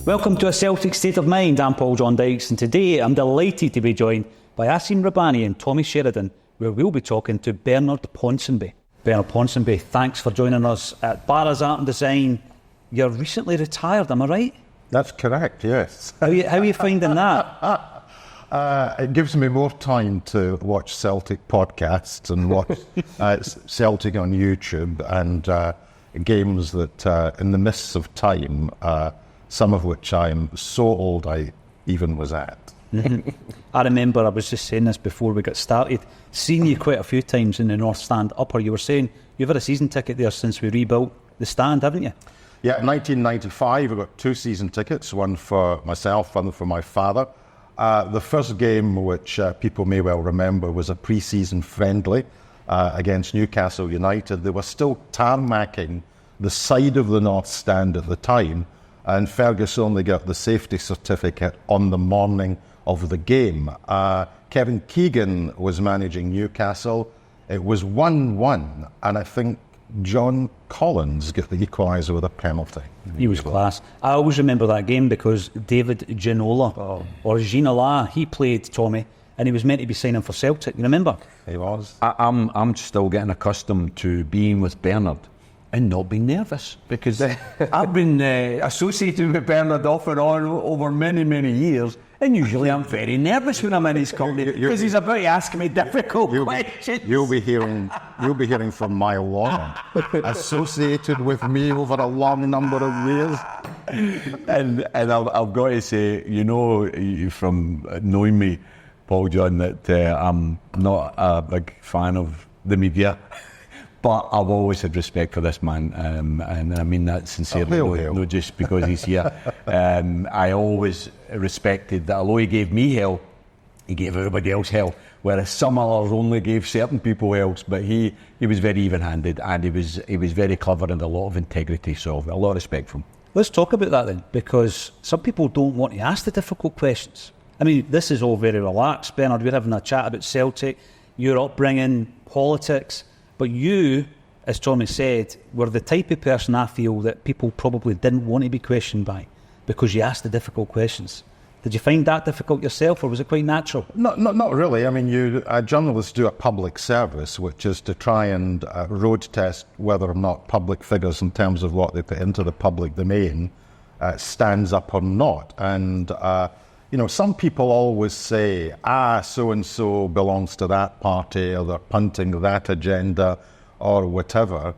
Welcome to A Celtic State of Mind. I'm Paul John Dykes, and today I'm delighted to be joined by Acsom Rabani and Tommy Sheridan, where we'll be talking to Bernard Ponsonby. Bernard Ponsonby, thanks for joining us at Barra's Art and Design. You're recently retired, am I right? That's correct, yes. How are you finding that? It gives me more time to watch Celtic podcasts and watch Celtic on YouTube and games that, in the mists of time, some of which I'm so old I even was at. I remember, I was just saying this before we got started, seeing you quite a few times in the North Stand upper. You were saying you've had a season ticket there since we rebuilt the stand, haven't you? Yeah, in 1995 I got 2 season tickets, one for myself, one for my father. The first game, which people may well remember, was a pre-season friendly against Newcastle United. They were still tarmacking the side of the North Stand at the time, and Fergus only got the safety certificate on the morning of the game. Kevin Keegan was managing Newcastle. It was 1-1, and I think John Collins got the equaliser with a penalty. He was class. I always remember that game because David Ginola, or Ginola, he played Tommy, and he was meant to be signing for Celtic. You remember? He was. I'm still getting accustomed to being with Bernard and not being nervous, because I've been associated with Bernard off and on over many, many years, and usually I'm very nervous when I'm in his company because he's about to ask me difficult questions. You'll be hearing from my law associated with me over a long number of years. And I've got to say, you know, from knowing me, Paul John, that I'm not a big fan of the media. But I've always had respect for this man, and I mean that sincerely, not just because he's here. I always respected that, although he gave me hell, he gave everybody else hell, whereas some others only gave certain people hell. But he was very even-handed, and he was very clever and a lot of integrity, so a lot of respect for him. Let's talk about that then, because some people don't want to ask the difficult questions. I mean, this is all very relaxed, Bernard. We're having a chat about Celtic, your upbringing, politics. But you, as Tommy said, were the type of person I feel that people probably didn't want to be questioned by because you asked the difficult questions. Did you find that difficult yourself, or was it quite natural? Not really. I mean, journalists do a public service, which is to try and road test whether or not public figures, in terms of what they put into the public domain, stands up or not. And some people always say, so-and-so belongs to that party, or they're punting that agenda, or whatever.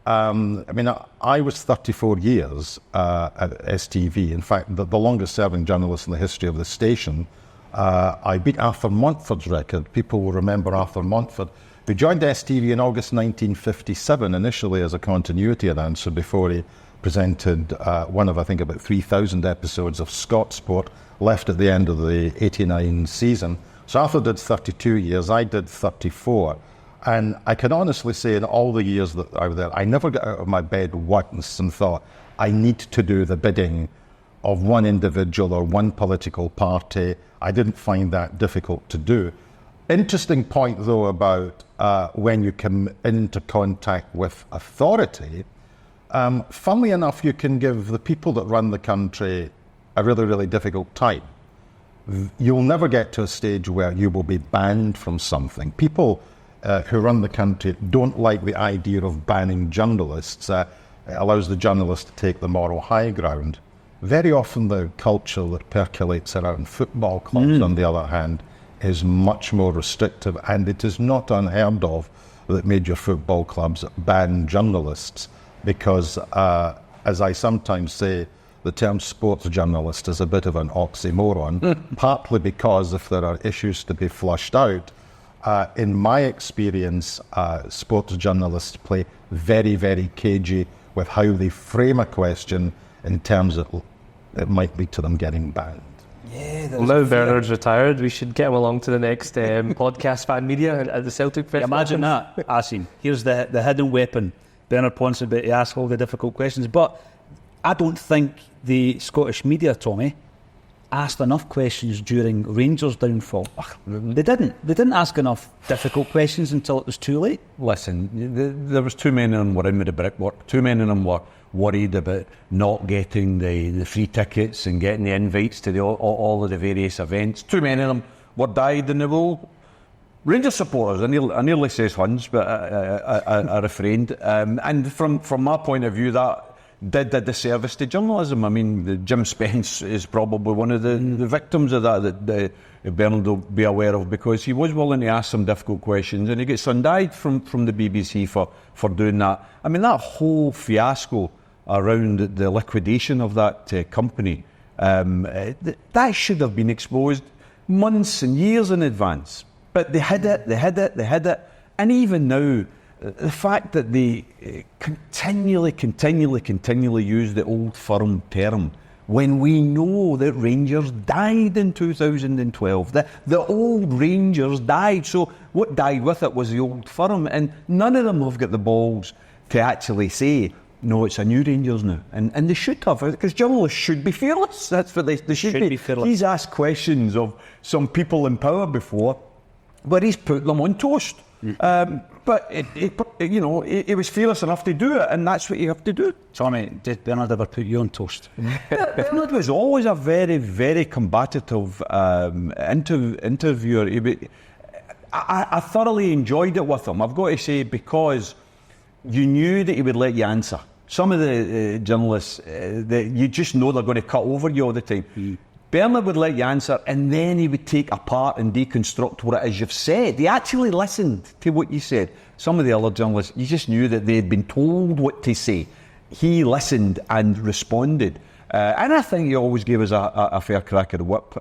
I mean, I was 34 years at STV. In fact, the longest-serving journalist in the history of the station. I beat Arthur Montford's record. People will remember Arthur Montford. We joined STV in August 1957, initially as a continuity announcer, before he presented one of, I think, about 3,000 episodes of Scott Sport, left at the end of the 89 season. So Arthur did 32 years, I did 34. And I can honestly say in all the years that I was there, I never got out of my bed once and thought, I need to do the bidding of one individual or one political party. I didn't find that difficult to do. Interesting point, though, about when you come into contact with authority. Funnily enough, you can give the people that run the country a really, really difficult time. You'll never get to a stage where you will be banned from something. People who run the country don't like the idea of banning journalists. It allows the journalist to take the moral high ground. Very often the culture that percolates around football clubs, on the other hand, is much more restrictive, and it is not unheard of that major football clubs ban journalists because, as I sometimes say, the term sports journalist is a bit of an oxymoron, partly because if there are issues to be flushed out, in my experience, sports journalists play very, very cagey with how they frame a question in terms of it might lead to them getting banned. Yeah, well, now Bernard's retired, we should get him along to the next podcast fan media at the Celtic Festival. Imagine that, Acsom. Here's the hidden weapon. Bernard Ponsonby to ask all the difficult questions. But I don't think the Scottish media, Tommy, asked enough questions during Rangers' downfall. They didn't. They didn't ask enough difficult questions until it was too late. Listen, there was too many of them were in with the brickwork. Too many of them were worried about not getting the free tickets and getting the invites to all of the various events. Too many of them were dyed in the wool. Rangers supporters, I nearly says Huns, but I refrained. And from my point of view, that did a disservice to journalism. I mean, Jim Spence is probably one of the victims of that Bernard will be aware of, because he was willing to ask some difficult questions, and he gets sundied from the BBC for doing that. I mean, that whole fiasco around the liquidation of that company, that should have been exposed months and years in advance. But they hid it. And even now, the fact that they continually use the old firm term, when we know that Rangers died in 2012. The old Rangers died. So what died with it was the old firm. And none of them have got the balls to actually say, no, it's a new Rangers now. And they should have, because journalists should be fearless. That's what they should be fearless. He's asked questions of some people in power before, where he's put them on toast. But he was fearless enough to do it, and that's what you have to do. Tommy, did Bernard ever put you on toast? Bernard was always a very, very combative interviewer. I thoroughly enjoyed it with him, I've got to say, because you knew that he would let you answer. Some of the journalists, you just know they're going to cut over you all the time. Bernard would let you answer, and then he would take apart and deconstruct what it is you've said. He actually listened to what you said. Some of the other journalists, you just knew that they had been told what to say. He listened and responded. And I think he always gave us a fair crack at the whip.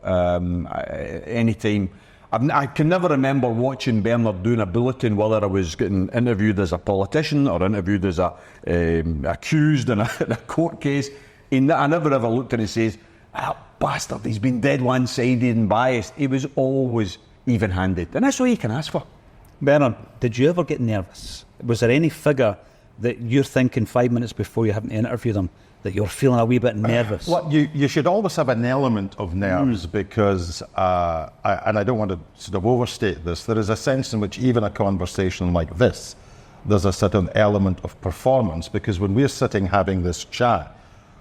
Anytime. I can never remember watching Bernard doing a bulletin, whether I was getting interviewed as a politician or interviewed as accused in a court case. I never ever looked at him and says, bastard, he's been dead one-sided and biased. He was always even-handed, and that's all you can ask for. Bernard, did you ever get nervous? Was there any figure that you're thinking 5 minutes before you having to interview them that you're feeling a wee bit nervous? Well, you should always have an element of nerves because, and I don't want to sort of overstate this, there is a sense in which even a conversation like this, there's a certain element of performance, because when we're sitting having this chat,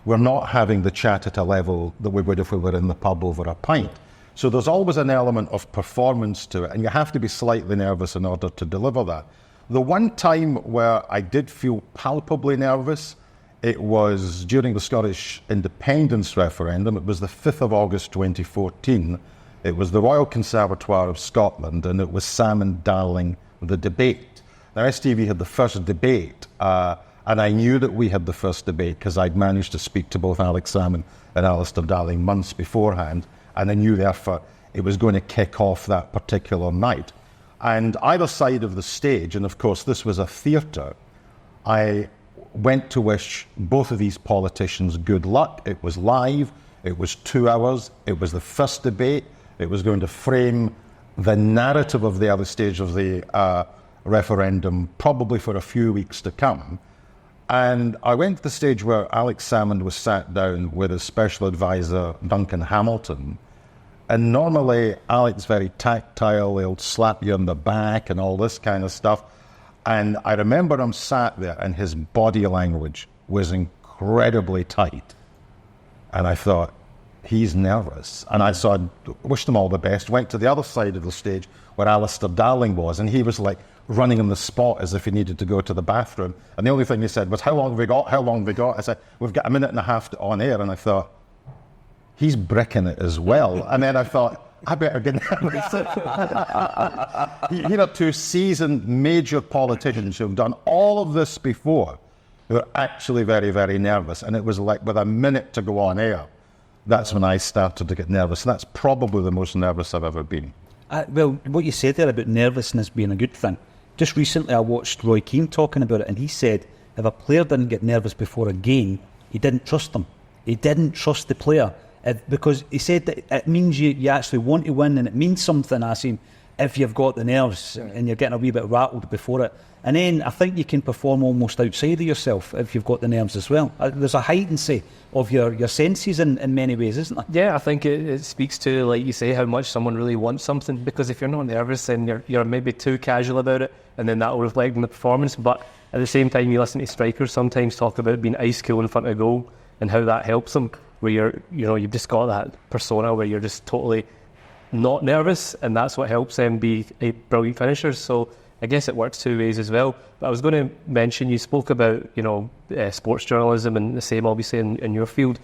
we're not having the chat at a level that we would if we were in the pub over a pint. So there's always an element of performance to it, and you have to be slightly nervous in order to deliver that. The one time where I did feel palpably nervous, it was during the Scottish independence referendum. It was the 5th of August 2014. It was the Royal Conservatoire of Scotland, and it was Salmon Darling, the debate. Now, STV had the first debate, and I knew that we had the first debate because I'd managed to speak to both Alex Salmon and Alistair Darling months beforehand, and I knew therefore it was going to kick off that particular night. And either side of the stage, and of course this was a theatre, I went to wish both of these politicians good luck. It was live, it was 2 hours, it was the first debate, it was going to frame the narrative of the other stage of the referendum probably for a few weeks to come. And I went to the stage where Alex Salmon was sat down with his special advisor, Duncan Hamilton. And normally, Alex very tactile, he'll slap you on the back and all this kind of stuff. And I remember him sat there and his body language was incredibly tight. And I thought, he's nervous. And I wished him all the best, went to the other side of the stage where Alistair Darling was, and he was like running on the spot as if he needed to go to the bathroom. And the only thing he said was, how long have we got? How long have we got? I said, we've got a minute and a half on air. And I thought, he's bricking it as well. And then I thought, I better get nervous. Two seasoned major politicians who have done all of this before, who are actually very, very nervous. And it was like with a minute to go on air, that's when I started to get nervous. And that's probably the most nervous I've ever been. Well, what you said there about nervousness being a good thing, just recently I watched Roy Keane talking about it, and he said if a player didn't get nervous before a game, he didn't trust them. He didn't trust the player. Because he said that it means you actually want to win, and it means something. I see. if you've got the nerves and you're getting a wee bit rattled before it. And then I think you can perform almost outside of yourself if you've got the nerves as well. There's a heightency of your senses in many ways, isn't there? Yeah, I think it speaks to, like you say, how much someone really wants something. Because if you're not nervous, then you're maybe too casual about it, and then that will reflect in the performance. But at the same time, you listen to strikers sometimes talk about being ice cool in front of goal and how that helps them. Where you've just got that persona where you're just totally not nervous, and that's what helps them be a brilliant finishers. So I guess it works two ways as well. But I was going to mention, you spoke about, sports journalism, and the same obviously in your field.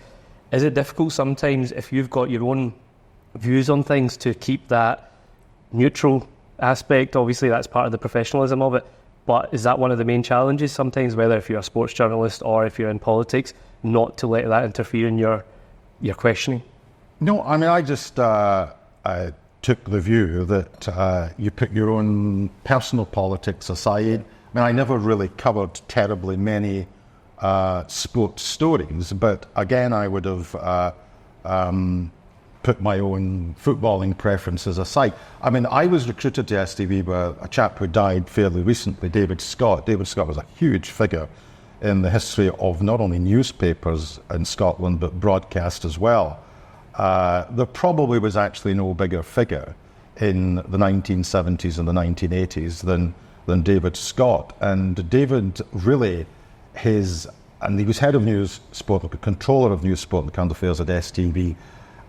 Is it difficult sometimes if you've got your own views on things to keep that neutral aspect? Obviously that's part of the professionalism of it, but is that one of the main challenges sometimes, whether if you're a sports journalist or if you're in politics, not to let that interfere in your questioning? No, I mean, I just took the view that you put your own personal politics aside. I mean, I never really covered terribly many sports stories, but again, I would have put my own footballing preferences aside. I mean, I was recruited to STV by a chap who died fairly recently, David Scott. David Scott was a huge figure in the history of not only newspapers in Scotland, but broadcast as well. There probably was actually no bigger figure in the 1970s and the 1980s than David Scott. And David really, and he was head of news sport, the controller of news sport and current affairs at STV.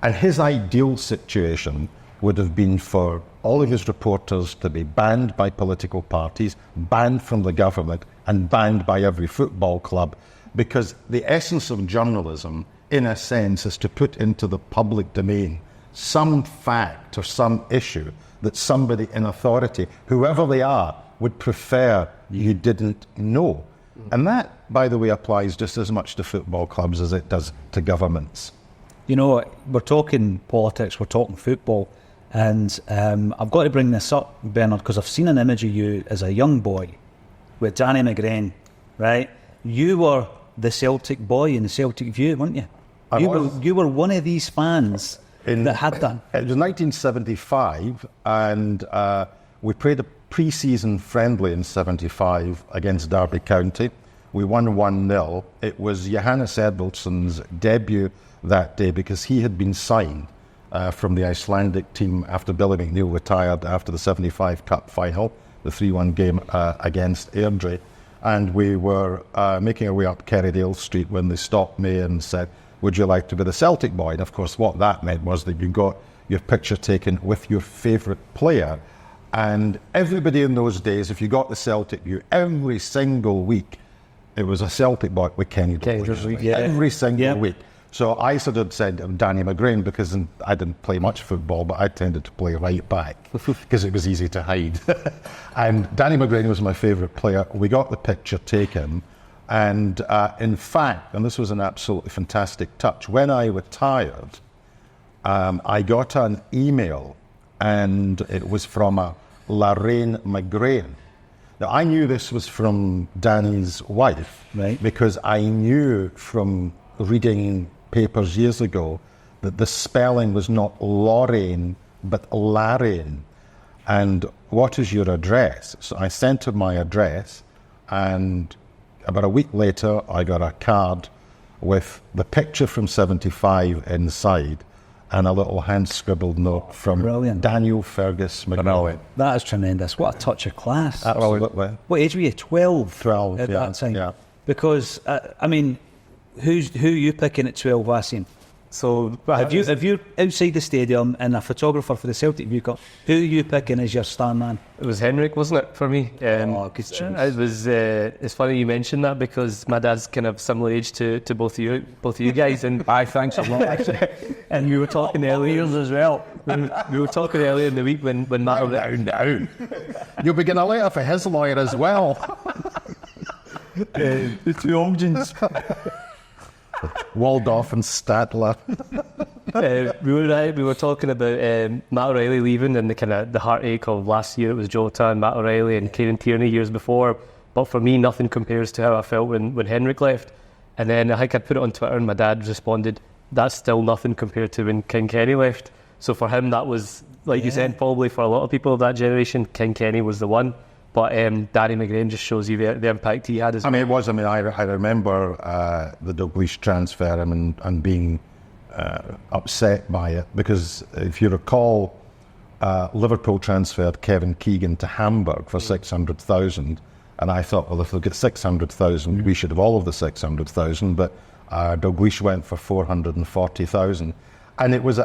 And his ideal situation would have been for all of his reporters to be banned by political parties, banned from the government, and banned by every football club, because the essence of journalism, in a sense, is to put into the public domain some fact or some issue that somebody in authority, whoever they are, would prefer you didn't know. And that, by the way, applies just as much to football clubs as it does to governments. We're talking politics, we're talking football, and I've got to bring this up, Bernard, because I've seen an image of you as a young boy with Danny McGrain, right? You were the Celtic boy in the Celtic View, weren't you? You were one of these fans that had that. It was 1975, and we played a pre-season friendly in 75 against Derby County. We won 1-0. It was Johannes Edvaldson's debut that day because he had been signed from the Icelandic team after Billy McNeil retired after the 75 Cup final, the 3-1 game against Airdrie. And we were making our way up Kerrydale Street when they stopped me and said, "Would you like to be the Celtic boy?" And of course what that meant was that you got your picture taken with your favourite player. And everybody in those days, if you got the Celtic View, every single week it was a Celtic boy with Kenny Dalglish. Every single week. So I sort of said Danny McGrain because I didn't play much football, but I tended to play right back because it was easy to hide. And Danny McGrain was my favourite player. We got the picture taken. And in fact, and this was an absolutely fantastic touch, when I retired, I got an email, and it was from a Lorraine McGrain. Now, I knew this was from Danny's wife, right, because I knew from reading papers years ago that the spelling was not Lorraine, but Lorraine. And what is your address? So I sent her my address, and about a week later, I got a card with the picture from 75 inside and a little hand-scribbled note from Daniel Fergus McNally. That is tremendous. What a touch of class. Absolutely. What age were you? 12? 12, at that time? Yeah. Because, who are you picking at 12, Wasim? So if you're outside the stadium and a photographer for the Celtic View Cup, who are you picking as your star man? It was Henrik, wasn't it, for me? Good choice. It was. It's funny you mentioned that because my dad's kind of similar age to both of you guys, and Thanks a lot. and we were talking earlier as well. We were talking earlier in the week when Matt. No. You'll be getting a letter for his lawyer as well. The two options. Waldorf and Stadler. We were talking about Matt O'Reilly leaving and the heartache of last year. It was Jota and Matt O'Reilly and Kieran Tierney years before. But for me, nothing compares to how I felt when Henrik left. And then I think I put it on Twitter and my dad responded, "That's still nothing compared to when King Kenny left." So for him, that was like you said, probably for a lot of people of that generation, King Kenny was the one. But Danny McGrain just shows you the impact he had as well. I mean, it was. I mean, I remember the Dalglish transfer and being upset by it, because if you recall, Liverpool transferred Kevin Keegan to Hamburg for 600,000, and I thought, well, if they'll get 600,000, we should have all of the 600,000. But Dalglish went for 440,000, and it was,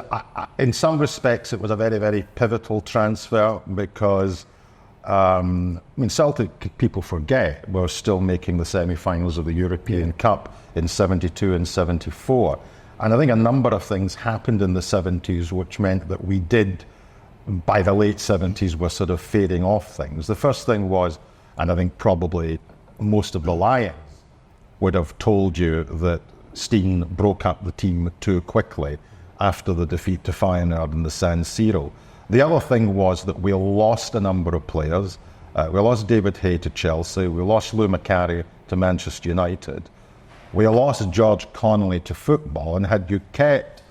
in some respects, it was a very, very pivotal transfer because. I mean, Celtic, people forget, were still making the semi-finals of the European Cup in 72 and 74. And I think a number of things happened in the 70s which meant that we did, by the late 70s, were sort of fading off things. The first thing was, and I think probably most of the Lions would have told you that Steen broke up the team too quickly after the defeat to Feyenoord in the San Siro. The other thing was that we lost a number of players. We lost David Hay to Chelsea. We lost Lou Macari to Manchester United. We lost George Connolly to football. And had you kept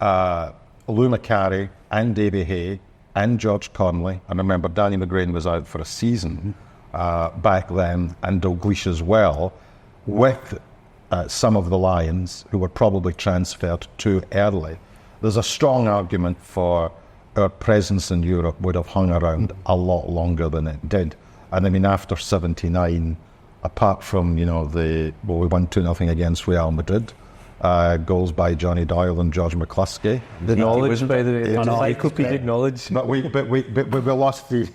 Lou Macari and David Hay and George Connolly, and remember Danny McGrain was out for a season back then, and Dalglish as well, with some of the Lions who were probably transferred too early, there's a strong argument for our presence in Europe would have hung around a lot longer than it did. And I mean, after 79, apart from, we won 2-0 against Real Madrid, goals by Johnny Doyle and George McCluskey. The knowledge, by the way. I could acknowledge. But we lost the...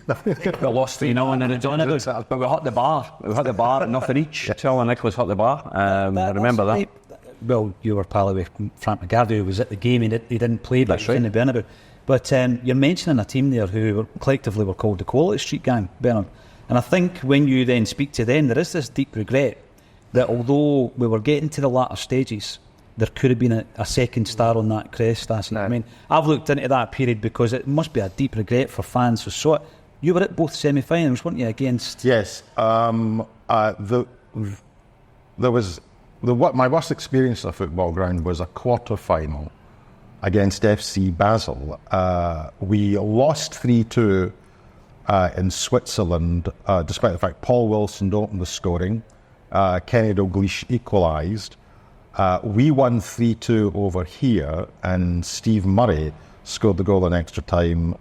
We lost 3-0 and then it's on it. But we hit the bar. We hit the bar at nothing each. Charlie Nicholas hit the bar. I remember that. Well, you were pal with Frank McGarvey, who was at the game. He didn't play, but That's he was right. in the Bernabeu. But you're mentioning a team there who collectively were called the Quality Street Gang, Bernard. And I think when you then speak to them, there is this deep regret that although we were getting to the latter stages, there could have been a second star on that crest. I mean, I've looked into that period because it must be a deep regret for fans who saw it. You were at both semi-finals, weren't you, against... Yes. My worst experience of a football ground was a quarter-final against FC Basel. We lost 3-2 in Switzerland, despite the fact Paul Wilson opened the scoring. Kenny Dalglish equalised. We won 3-2 over here, and Steve Murray scored the goal in extra time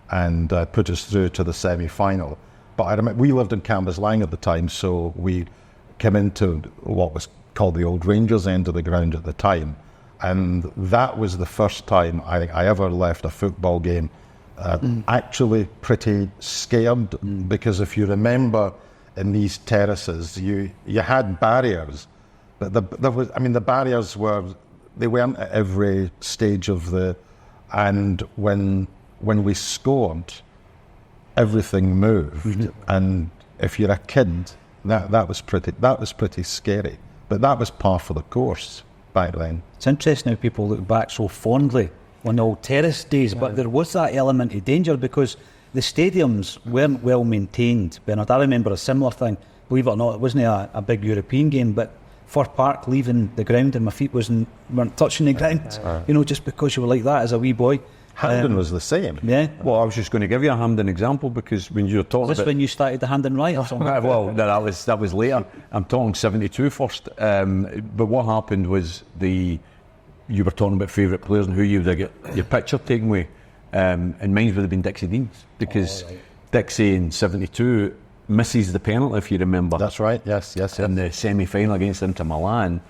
and put us through to the semi-final. But I remember we lived in Cambuslang at the time, so we came into what was called the old Rangers end of the ground at the time. And that was the first time I think I ever left a football game actually pretty scared, because if you remember in these terraces, you had barriers, but the barriers weren't at every stage of and when we scored, everything moved, and if you're a kid, that was pretty scary, but that was par for the course back then. It's interesting how people look back so fondly on the old terrace days, but there was that element of danger because the stadiums weren't well maintained. Bernard, I remember a similar thing. Believe it or not, it wasn't a big European game, but Firth Park, leaving the ground and my feet weren't touching the ground, just because you were like that as a wee boy. Hampden was the same. Yeah. Well, I was just going to give you a Hampden example, because when you were talking Was this when you started the Hampden Riot or something? well, no, that was later. I'm talking 72 first. But what happened was you were talking about favourite players and who you would get your picture taken with. And mine would have been Dixie Deans, because Dixie in 72 misses the penalty, if you remember. That's right, yes. In the semi-final against Inter Milan,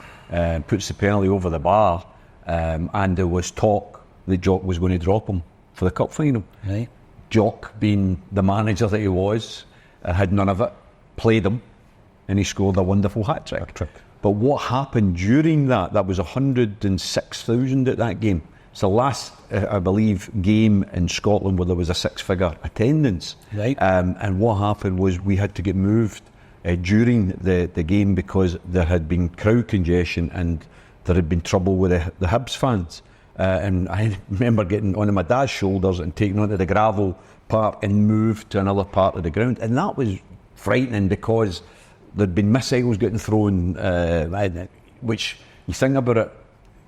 puts the penalty over the bar, and there was talk that Jock was going to drop him for the cup final. Right. Jock, being the manager that he was, had none of it, played him, and he scored a wonderful hat-trick. But what happened during that was 106,000 at that game. It's the last, I believe, game in Scotland where there was a six-figure attendance. Right. And what happened was we had to get moved during the game because there had been crowd congestion and there had been trouble with the Hibs fans. And I remember getting onto my dad's shoulders and taken onto the gravel part and moved to another part of the ground. And that was frightening because there'd been missiles getting thrown, which you think about it,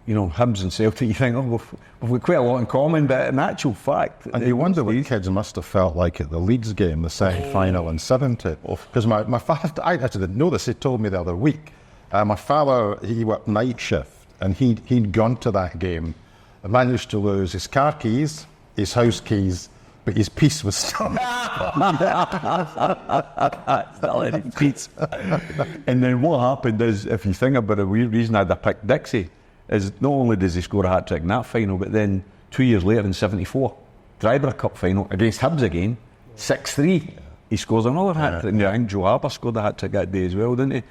you know, Hibs and Celtic, you think, oh, we've got quite a lot in common, but in actual fact... And you wonder what kids must have felt like at the Leeds game, the semi-final in 70. Because my father, I actually didn't know this, he told me the other week. My father, he worked night shift, and he'd gone to that game and managed to lose his car keys, his house keys, but his piece was still... And then what happened is, if you think about it, the reason I picked Dixie is not only does he score a hat-trick in that final, but then 2 years later in 74, Dryborough Cup final against Hibs again, 6-3, he scores another hat-trick. And I think Joe Harper scored a hat-trick that day as well, didn't he,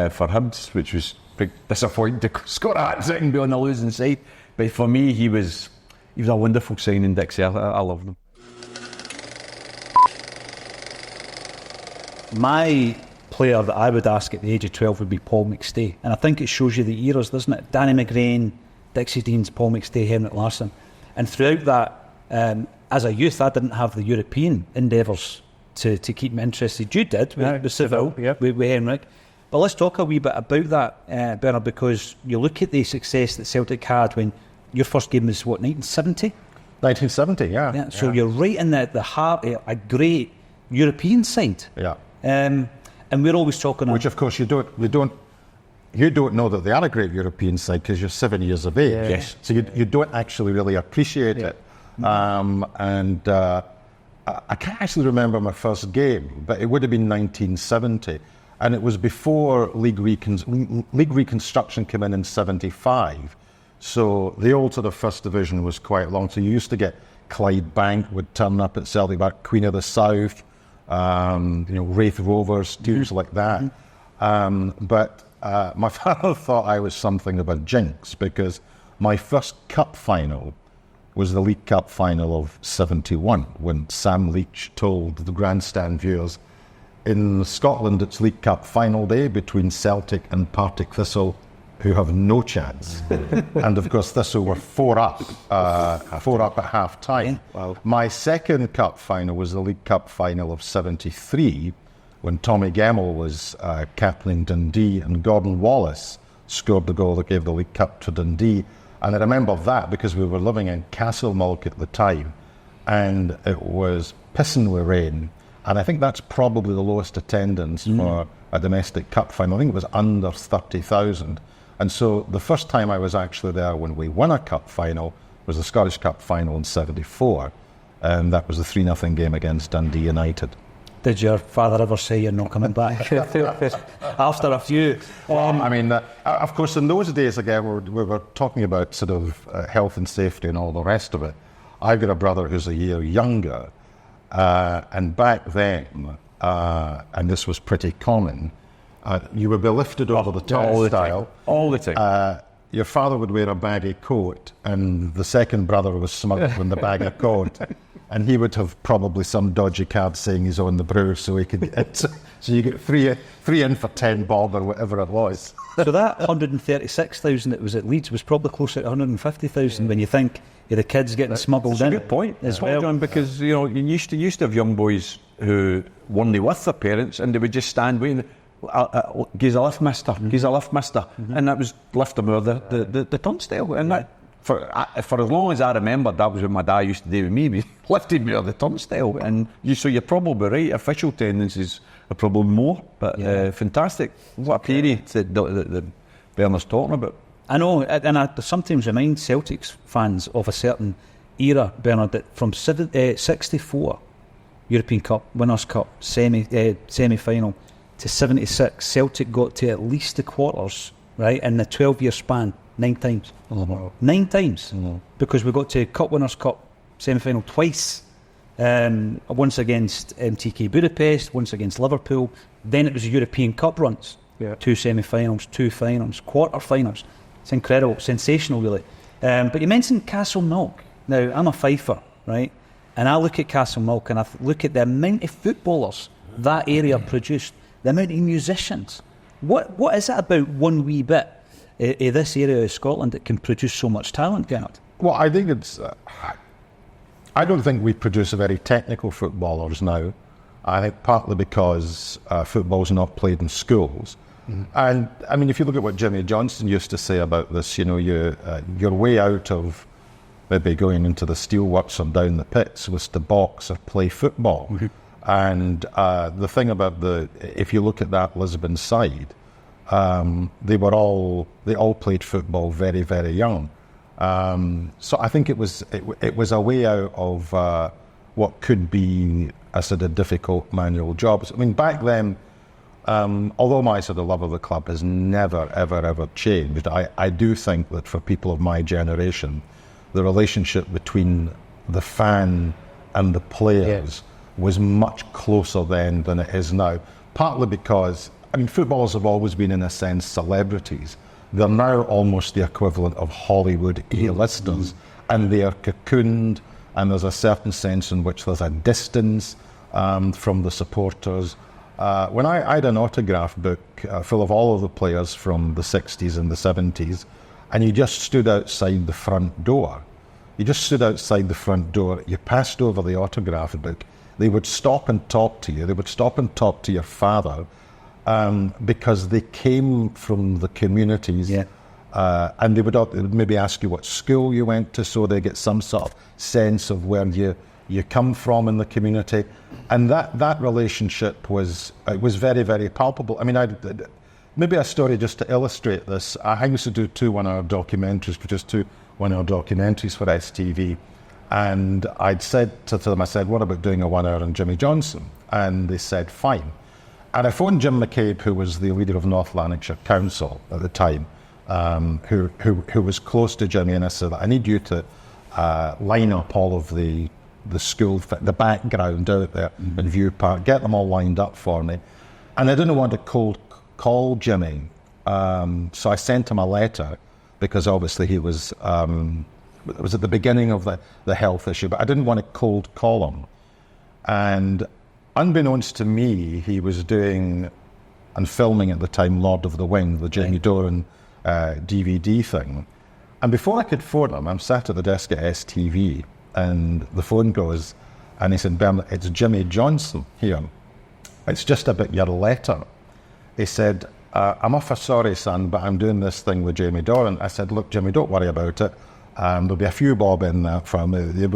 for Hibs, which was pretty disappointing to score a hat-trick and be on the losing side. But for me, he was a wonderful signing, Dixie. I loved him. My player that I would ask at the age of 12 would be Paul McStay. And I think it shows you the eras, doesn't it? Danny McGrain, Dixie Deans, Paul McStay, Henrik Larsson. And throughout that, as a youth, I didn't have the European endeavours to keep me interested. You did with Seville, with Henrik. But let's talk a wee bit about that, Bernard, because you look at the success that Celtic had when your first game was, what, 1970? 1970, yeah. So you're right in the heart of a great European side. Yeah. And we're always talking... Which, of course, you don't know that they are a great European side because you're 7 years of age. Yes. So you don't actually really appreciate it. I can't actually remember my first game, but it would have been 1970. And it was before league reconstruction came in 75. So the old sort of first division was quite long. So you used to get Clyde Bank would turn up at Celtic Park, Queen of the South, Wraith Rovers, teams like that. But my father thought I was something of a jinx because my first cup final was the League Cup final of 71 when Sam Leach told the grandstand viewers, in Scotland it's League Cup final day between Celtic and Partick Thistle, who have no chance. And of course Thistle were 4 up at half time. Wow. My second cup final was the League Cup final of 73 when Tommy Gemmell was captaining Dundee and Gordon Wallace scored the goal that gave the League Cup to Dundee. And I remember that because we were living in Castlemilk at the time and it was pissing with rain. And I think that's probably the lowest attendance for a domestic cup final. I think it was under 30,000. And so the first time I was actually there when we won a cup final was the Scottish Cup final in 74. And that was the 3-0 game against Dundee United. Did your father ever say you're not coming back after a few? Of course, in those days, again, we were talking about sort of health and safety and all the rest of it. I've got a brother who's a year younger. And back then, and this was pretty common, you would be lifted over the turnstile. All the time. Your father would wear a baggy coat, and the second brother was smuggled in the baggy coat. And he would have probably some dodgy card saying he's on the brew, so he could get. So you get three in for 10 bob or whatever it was. So that 136,000 that was at Leeds was probably closer to 150,000 when you think of the kids getting smuggled in. That's a good point as well. John, because you used to have young boys who weren't with their parents and they would just stand waiting. Gives a lift, mister. Gives a lift, mister. And that was lift them over the turnstile. And that, for as long as I remember, that was what my dad used to do with me. He lifted me over the turnstile. And so you're probably right. Official tendencies are probably more. But fantastic. What a period that Bernard's talking about. I know, and I sometimes remind Celtics fans of a certain era, Bernard, that from 64 European Cup, Winners' Cup, semi-final, to 76, Celtic got to at least the quarters, right, in the 12-year span, 9 times. 9 times. Because we got to Cup Winners' Cup semi-final twice. Once against MTK Budapest, once against Liverpool. Then it was the European Cup runs. 2 semi-finals, 2 finals, quarter-finals. It's incredible, sensational really. But you mentioned Castlemilk. Now, I'm a Fifer, right? And I look at Castlemilk and I look at the amount of footballers that area produced, the amount of musicians. What is it about one wee bit of this area of Scotland that can produce so much talent, Gernot? Well, I think it's... I don't think we produce very technical footballers now. I think partly because football's not played in schools. And I mean, if you look at what Jimmy Johnson used to say about this, you know, your way out of maybe going into the steelworks or down the pits was to box or play football. And the thing about if you look at that Lisbon side, they all played football very, very young. So I think it was a way out of what could be a sort of difficult manual jobs. I mean, back then, although my sort of love of the club has never, ever, ever changed, I do think that for people of my generation, the relationship between the fan and the players was much closer then than it is now. Partly because, I mean, footballers have always been, in a sense, celebrities. They're now almost the equivalent of Hollywood A-listers, and they are cocooned, and there's a certain sense in which there's a distance from the supporters. When I had an autograph book full of all of the players from the 60s and the 70s, and you just stood outside the front door. You passed over the autograph book. They would stop and talk to you. They would stop and talk to your father because they came from the communities. And they would maybe ask you what school you went to, so they get some sort of sense of where you come from in the community. And that relationship was very, very palpable. I mean, maybe a story just to illustrate this. I used to do 2 1-hour documentaries, produced 2 1-hour documentaries for STV. And I'd said to them, what about doing a 1-hour on Jimmy Johnson? And they said, fine. And I phoned Jim McCabe, who was the leader of North Lanarkshire Council at the time, who was close to Jimmy, and I said, I need you to line up all of the school, the background out there in View Park, get them all lined up for me. And I didn't want to cold call Jimmy, so I sent him a letter, because obviously it was at the beginning of the health issue, but I didn't want to cold call him. And unbeknownst to me, he was doing and filming at the time Lord of the Wing, the Jamie Doran DVD thing. And before I could phone him, I'm sat at the desk at STV, and the phone goes, and he said, Bernard, it's Jimmy Johnson here. It's just about your letter. He said, I'm awful sorry, son, but I'm doing this thing with Jamie Doran. I said, look, Jimmy, don't worry about it. There'll be a few bob in that from me.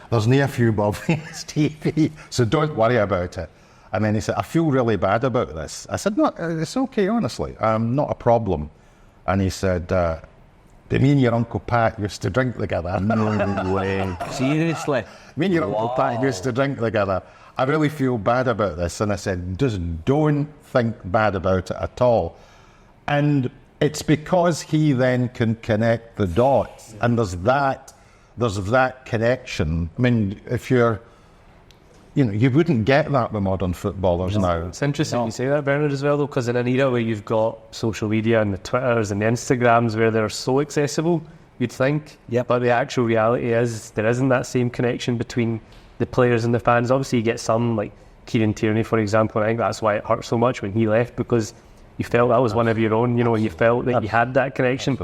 There's near a few bob in STV, so don't worry about it. And then he said, I feel really bad about this. I said, no, it's okay, honestly. Not a problem. And he said, me and your Uncle Pat used to drink together. No way. Seriously? Me and your Uncle Pat used to drink together. I really feel bad about this. And I said, just don't think bad about it at all. And it's because he then can connect the dots. And there's that connection. I mean, if you're, you wouldn't get that with modern footballers now. It's interesting you say that, Bernard, as well, though, because in an era where you've got social media and the Twitters and the Instagrams where they're so accessible, you'd think, but the actual reality is there isn't that same connection between the players and the fans. Obviously, you get some, like Kieran Tierney, for example, and I think that's why it hurt so much when he left, because you felt that was one of your own, you felt that you had that connection.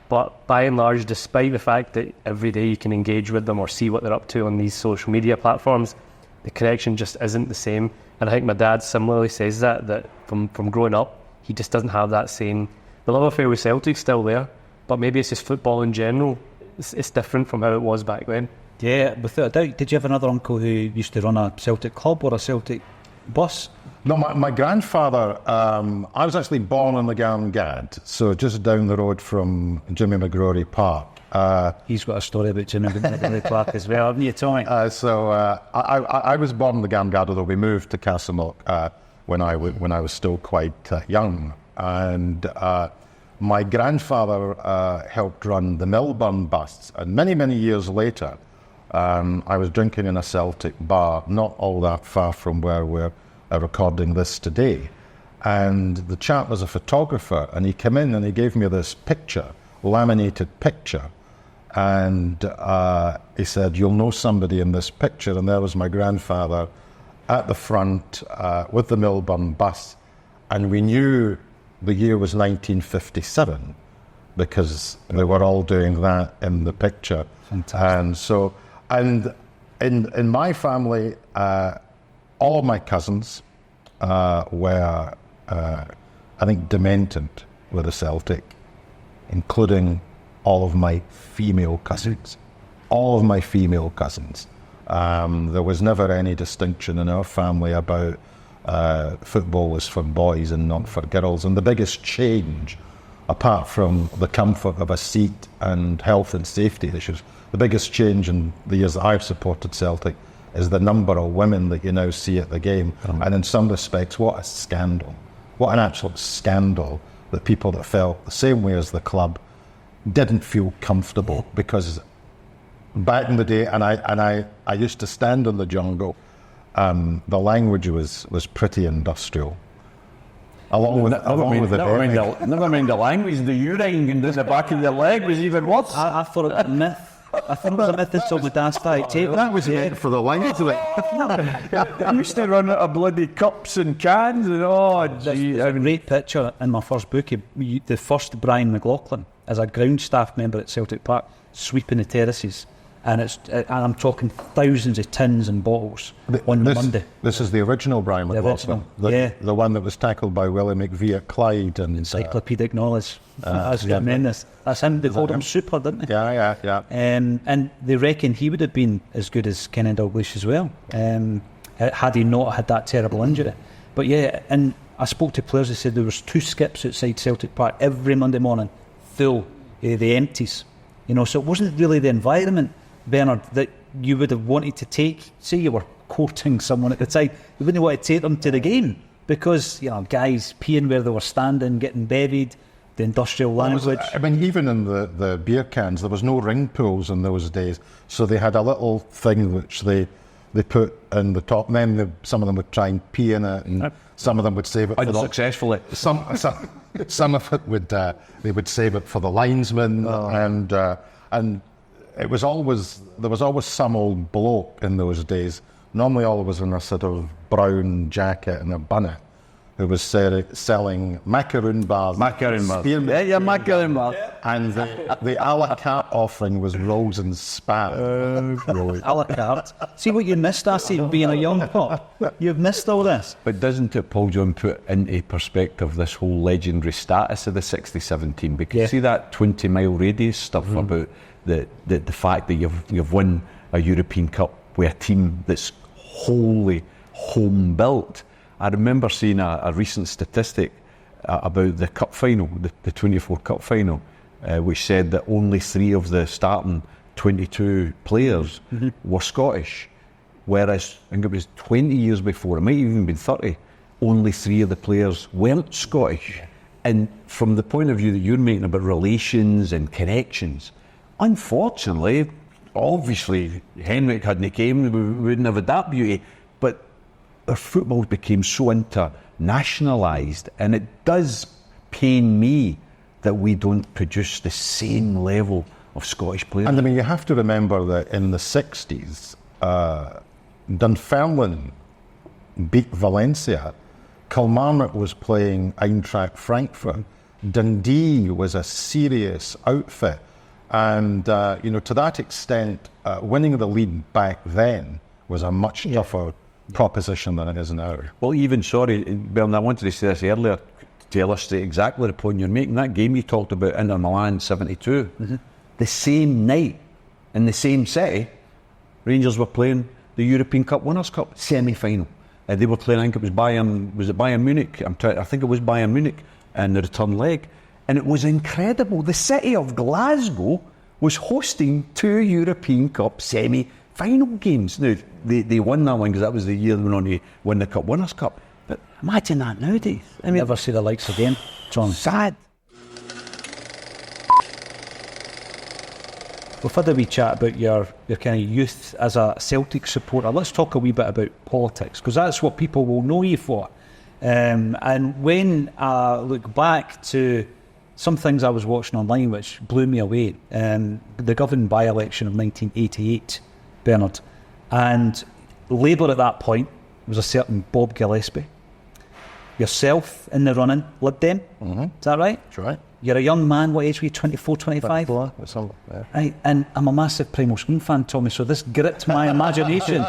But by and large, despite the fact that every day you can engage with them or see what they're up to on these social media platforms, the connection just isn't the same. And I think my dad similarly says that from growing up, he just doesn't have that same... The love affair with Celtic's still there, but maybe it's just football in general. It's different from how it was back then. Yeah, without a doubt. Did you have another uncle who used to run a Celtic club or a Celtic bus? No, my grandfather, I was actually born in the Garngad, so just down the road from Jimmy McGrory Park. He's got a story about Jimmy McGrory Park as well, haven't you, Tommy? So I was born in the Garngad, although we moved to Castlemilk when I was still quite young. And my grandfather helped run the Milburn bus, and many, many years later, I was drinking in a Celtic bar, not all that far from where we're recording this today. And the chap was a photographer, and he came in and he gave me this picture, laminated picture. And he said, you'll know somebody in this picture. And there was my grandfather at the front with the Milburn bus. And we knew the year was 1957 because they were all doing that in the picture. Fantastic. And in my family, all of my cousins were I think, demented with the Celtic, including all of my female cousins. All of my female cousins. There was never any distinction in our family about football was for boys and not for girls. And the biggest change, apart from the comfort of a seat and health and safety issues, the biggest change in the years that I've supported Celtic is the number of women that you now see at the game. And in some respects, what a scandal. What an absolute scandal that people that felt the same way as the club didn't feel comfortable, because back in the day, and I used to stand in the jungle, the language was pretty industrial. Along with never mind the language, the urine in the back of the leg was even worse. I thought it was a myth. I thought it was a myth until my dad started taking it. That was meant for the language. I used to run out of bloody cups and cans, and There's a great picture in my first book of the first Brian McLaughlin as a ground staff member at Celtic Park sweeping the terraces. And I'm talking thousands of tins and bottles on Monday. This is the original Brian McLaughlin. The one that was tackled by Willie McVie at Clyde. And encyclopedic knowledge. That's tremendous. That's him. They called him Super, didn't they? Yeah. And they reckon he would have been as good as Kenny Dalglish as well, had he not had that terrible injury. But yeah, and I spoke to players who said there was 2 skips outside Celtic Park every Monday morning, full the empties. So it wasn't really the environment, Bernard, that you would have wanted to take. Say you were courting someone at the time, you wouldn't want to take them to the game because guys peeing where they were standing, getting bevied, the industrial language. Even in the beer cans, there was no ring pools in those days, so they had a little thing which they put in the top, and then some of them would try and pee in it, and some of them would save it unsuccessfully. Some of it they would save it for the linesman, and there was always some old bloke in those days, normally always in a sort of brown jacket and a bonnet, who was selling macaroon bars. Macaroon bars. Macaroon bars. And the a la carte offering was rolls and spam. A la carte. See what you missed, Assie, being a young pop. You've missed all this. But doesn't it, Paul John, put into perspective this whole legendary status of the 67 team? Because you see that 20-mile radius stuff about the fact that you've won a European Cup with a team that's wholly home built. I remember seeing a recent statistic about the cup final, the 24 cup final, which said that only 3 of the starting 22 players were Scottish, whereas I think it was 20 years before, it might have even been 30, only 3 of the players weren't Scottish. And from the point of view that you're making about relations and connections, unfortunately, obviously, Henrik hadn't came, we wouldn't have had that beauty, but our football became so internationalised, and it does pain me that we don't produce the same level of Scottish players. And you have to remember that in the 60s, Dunfermline beat Valencia, Kilmarnock was playing Eintracht Frankfurt, Dundee was a serious outfit, and to that extent, winning the league back then was a much tougher proposition than it is now. Well, Bernard, I wanted to say this earlier to illustrate exactly the point you're making. That game you talked about, Inter Milan 72, the same night in the same city, Rangers were playing the European Cup Winners' Cup semi-final. They were playing, I think it was Bayern Munich? I think it was Bayern Munich in the return leg. And it was incredible. The city of Glasgow was hosting 2 European Cup semi-final games. Now, they won that one because that was the year they went on to win the Cup Winners' Cup. But imagine that nowadays. Never see the likes again, John. Sad. We've had a wee chat about your kind of youth as a Celtic supporter. Let's talk a wee bit about politics, because that's what people will know you for. And when I look back to some things I was watching online which blew me away, the Govan by-election of 1988, Bernard, and Labour at that point was a certain Bob Gillespie. Yourself in the running, Lib Dem, is that right? That's right. You're a young man, what age were you, 24, 25? Right, and I'm a massive Primal Scream fan, Tommy, so this gripped my imagination.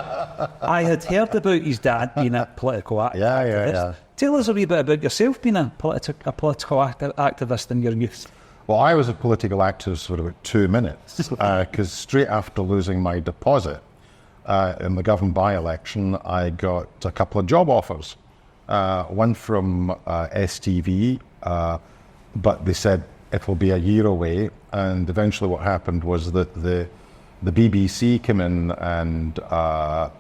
I had heard about his dad being a political activist, Tell us a wee bit about yourself being a political activist in your youth. Well, I was a political activist for about 2 minutes, because straight after losing my deposit in the Govan by-election, I got a couple of job offers. One from STV, but they said it will be a year away, and eventually what happened was that the BBC came in and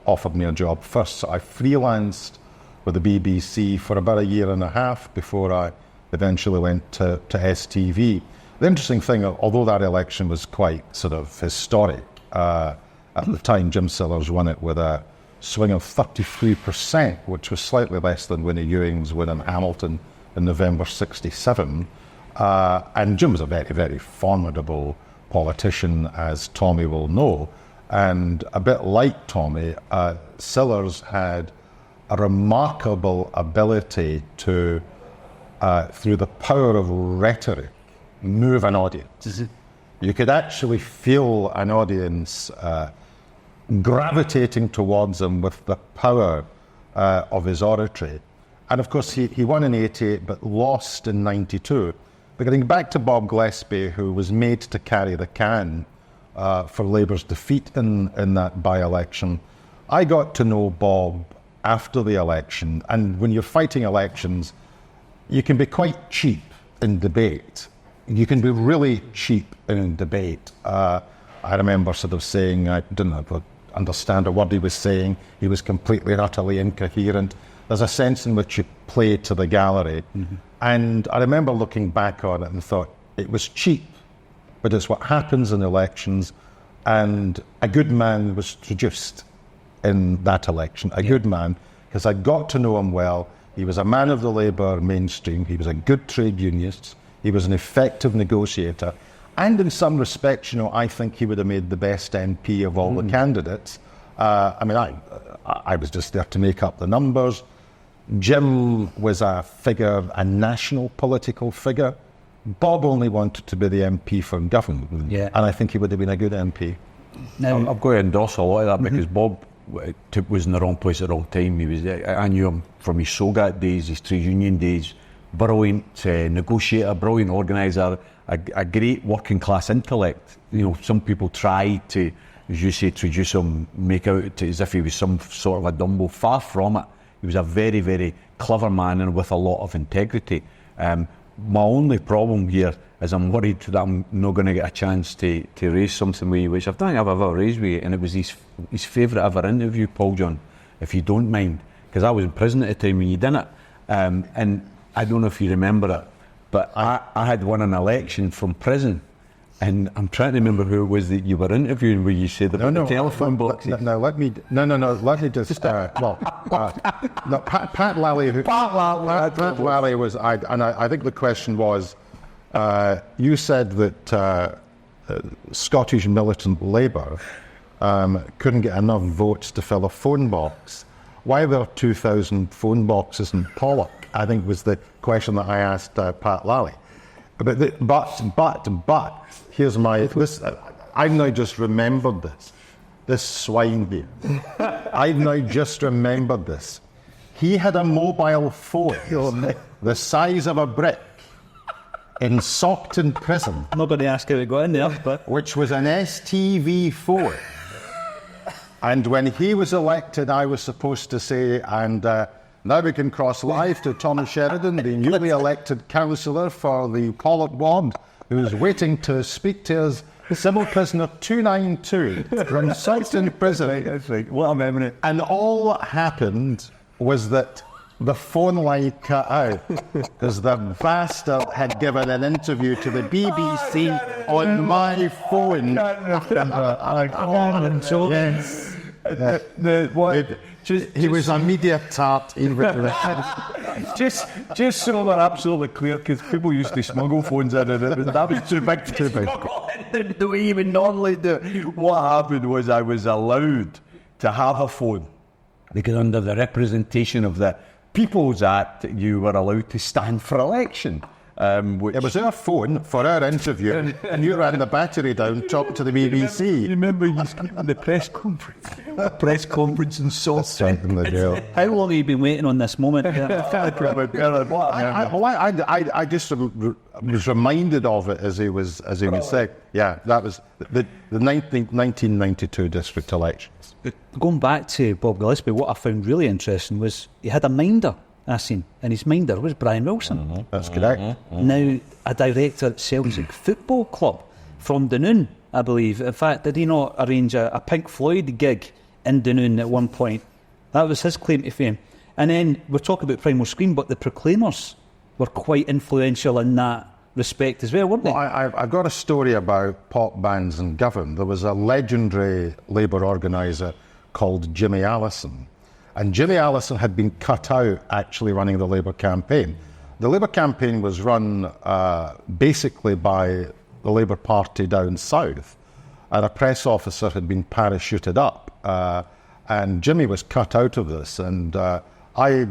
offered me a job first. So I freelanced with the BBC for about a year and a half before I eventually went to STV. The interesting thing, although that election was quite sort of historic, at the time Jim Sellers won it with a swing of 33%, which was slightly less than Winnie Ewing's win in Hamilton in November '67. And Jim was a very, very formidable politician, as Tommy will know. And a bit like Tommy, Sellers had a remarkable ability to, through the power of rhetoric, move an audience. You could actually feel an audience gravitating towards him with the power of his oratory. And of course, he won in '88, but lost in '92. But getting back to Bob Gillespie, who was made to carry the can for Labour's defeat in that by-election, I got to know Bob after the election. And when you're fighting elections, you can be quite cheap in debate. You can be really cheap in debate. I remember sort of saying I didn't understand a word he was saying. He was completely and utterly incoherent. There's a sense in which you play to the gallery. Mm-hmm. And I remember looking back on it and thought, it was cheap, but it's what happens in elections. And a good man was produced in that election, a good man, because I got to know him well. He was a man of the Labour mainstream. He was a good trade unionist. He was an effective negotiator. And in some respects, I think he would have made the best MP of all the candidates. I was just there to make up the numbers. Jim was a national political figure. Bob only wanted to be the MP for Govan, and I think he would have been a good MP. Now, I've got to endorse a lot of that because Bob was in the wrong place at the wrong time. I knew him from his Sogat days, his trade union days. Brilliant negotiator, brilliant organiser, a great working class intellect. Some people try to, as you say, traduce him, make out as if he was some sort of a Dumbo. Far from it. He was a very, very clever man and with a lot of integrity. My only problem here is I'm worried that I'm not going to get a chance to raise something with you, which I don't think I've ever raised with you, and it was his favourite ever interview, Paul John, if you don't mind, because I was in prison at the time when you did it, and I don't know if you remember it, but I had won an election from prison, and I'm trying to remember who it was that you were interviewing where you said about the telephone boxes. Let me just, Pat Lally, Pat Lally was, I think the question was, you said that Scottish militant Labour couldn't get enough votes to fill a phone box. Why were 2,000 phone boxes in Pollock? I think was the question that I asked Pat Lally. But here's I've now just remembered this swine here. I've now just remembered this. He had a mobile phone the size of a brick in Saughton Prison. I'm not going to ask how it got in there, but which was an STV phone. And when he was elected, I was supposed to say, and now we can cross live to Thomas Sheridan, the newly elected councillor for the Pollock ward, who's waiting to speak to us, civil prisoner 292 from Saughton Prison. That's right. What a memory. And all that happened was that the phone line cut out because the bastard had given an interview to the BBC on my phone. He was a media tart. Just so we're absolutely clear, because people used to smuggle phones in, and that was too big to smuggle in. The way you would normally do. What happened was I was allowed to have a phone because under the Representation of the People's Act, you were allowed to stand for election. Which It was our phone for our interview, and you ran the battery down, talked to the BBC. remember you giving the press conference and saw In the jail. How long have you been waiting on this moment? I just was reminded of it as he was saying. Yeah, that was the 1992 district elections. Going back to Bob Gillespie, what I found really interesting was he had a minder, I seen, and his minder was Brian Wilson. That's correct. Now a director at Celtic Football Club from Dunoon, I believe. In fact, did he not arrange a Pink Floyd gig in Dunoon at one point? That was his claim to fame. And then we're talking about Primal Scream, but the Proclaimers were quite influential in that respect as well, weren't they? Well, I've got a story about pop bands in Govan. There was a legendary Labour organiser called Jimmy Allison. And Jimmy Allison had been cut out actually running the Labour campaign. The Labour campaign was run basically by the Labour Party down south. And a press officer had been parachuted up. And Jimmy was cut out of this. And I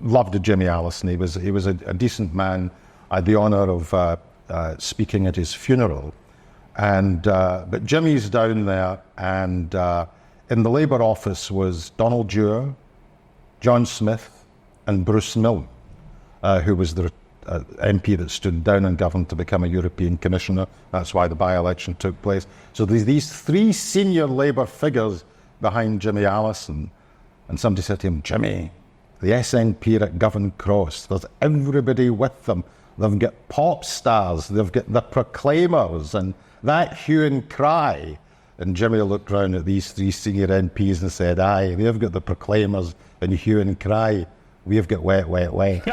loved Jimmy Allison. He was a decent man. I had the honour of speaking at his funeral. But Jimmy's down there, and in the Labour office was Donald Dewar, John Smith, and Bruce Milne, who was the MP that stood down in Govan to become a European Commissioner. That's why the by-election took place. So these three senior Labour figures behind Jimmy Allison, and somebody said to him, "Jimmy, the SNP are at Govan Cross. There's everybody with them. They've got pop stars, they've got the Proclaimers, and that hue and cry." And Jimmy looked round at these three senior MPs and said, "Aye, they've got the Proclaimers and hue and cry. We've got wet, wet, wet."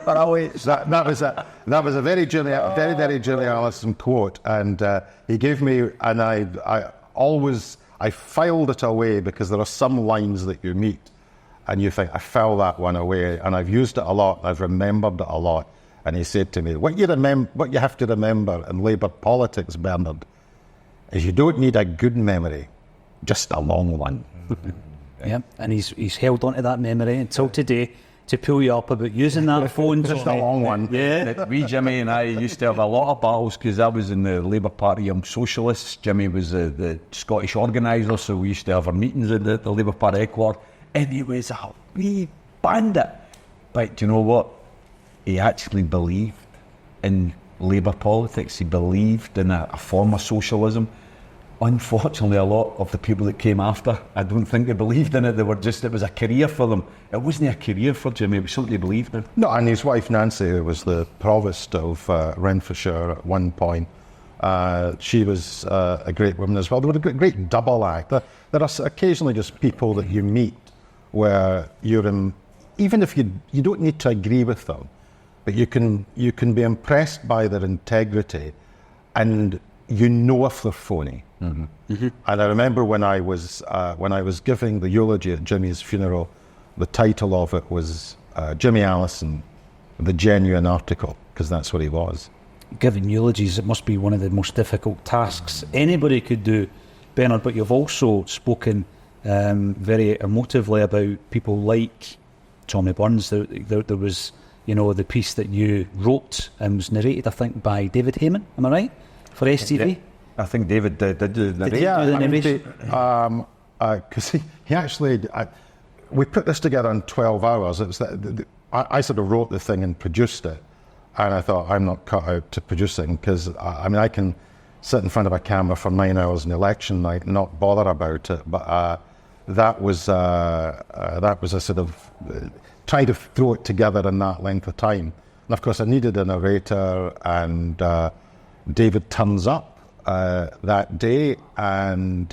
That was a very Jimmy Allison quote, and he gave me, and I filed it away because there are some lines that you meet and you think, I file that one away, and I've used it a lot, I've remembered it a lot. And he said to me, what you have to remember in Labour politics, Bernard, is you don't need a good memory, just a long one. Yeah, and he's held on to that memory until today to pull you up about using that phone. Just a long one. Yeah, we, Jimmy and I, used to have a lot of battles because I was in the Labour Party Young Socialists. Jimmy was the Scottish organiser, so we used to have our meetings at the Labour Party headquarters. And he was a wee bandit. But do you know what? He actually believed in Labour politics. He believed in a form of socialism. Unfortunately, a lot of the people that came after, I don't think they believed in it. It was a career for them. It wasn't a career for Jimmy, it was something he believed in. No, and his wife Nancy, who was the provost of Renfrewshire at one point, she was a great woman as well. They were a great double act. There are occasionally just people that you meet where you're in, even if you don't need to agree with them, but you can be impressed by their integrity, and you know if they're phony. Mm-hmm. Mm-hmm. And I remember when I was giving the eulogy at Jimmy's funeral, the title of it was Jimmy Allison, the genuine article, because that's what he was. Giving eulogies, it must be one of the most difficult tasks anybody could do, Bernard, but you've also spoken very emotively about people like Tommy Burns. There was, the piece that you wrote and was narrated, I think, by David Heyman, am I right? For STV? I think David did the narration. Yeah, do the narration? Because he actually, we put this together in 12 hours. It was I sort of wrote the thing and produced it, and I thought, I'm not cut out to producing, because I can sit in front of a camera for 9 hours in election night and not bother about it. But that was a sort of trying to throw it together in that length of time. And of course, I needed a narrator, and David turns up that day, and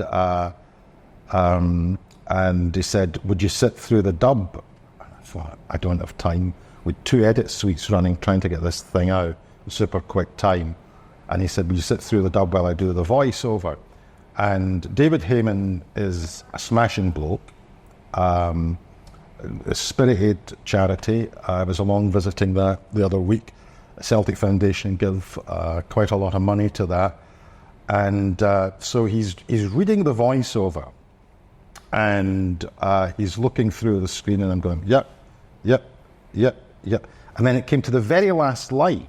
he said, "Would you sit through the dub?" And I thought, I don't have time. With 2 edit suites running, trying to get this thing out in super quick time. And he said, "Will you sit through the dub while I do the voiceover?" And David Heyman is a smashing bloke, a spirited charity. I was along visiting that the other week. Celtic Foundation give quite a lot of money to that. And so he's reading the voiceover, and he's looking through the screen, and I'm going, yep, yeah. And then it came to the very last line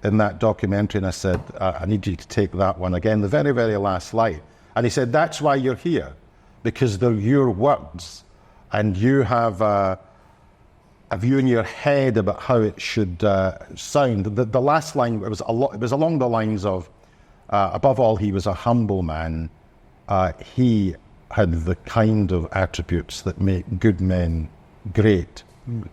in that documentary, and I said, I need you to take that one again, the very, very last line. And he said, that's why you're here, because they're your words, and you have a view in your head about how it should sound. The last line, it was along the lines of, above all, he was a humble man. He had the kind of attributes that make good men great.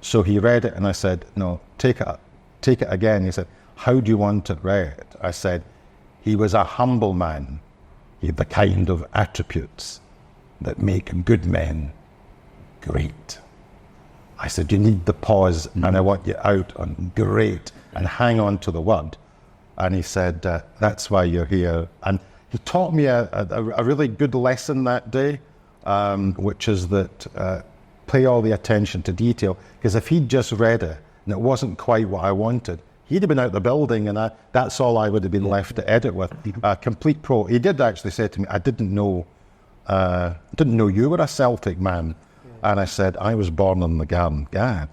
So he read it, and I said, no, take it again. He said, how do you want it read? I said, he was a humble man. He had the kind of attributes that make good men great. I said, you need the pause, and I want you out on great, and hang on to the word. And he said, that's why you're here. And he taught me a really good lesson that day, which is that pay all the attention to detail, because if he'd just read it and it wasn't quite what I wanted, he'd have been out the building, and that's all I would have been left to edit with. Complete pro. He did actually say to me, I didn't know you were a Celtic man. And I said, I was born in the Garden Gad.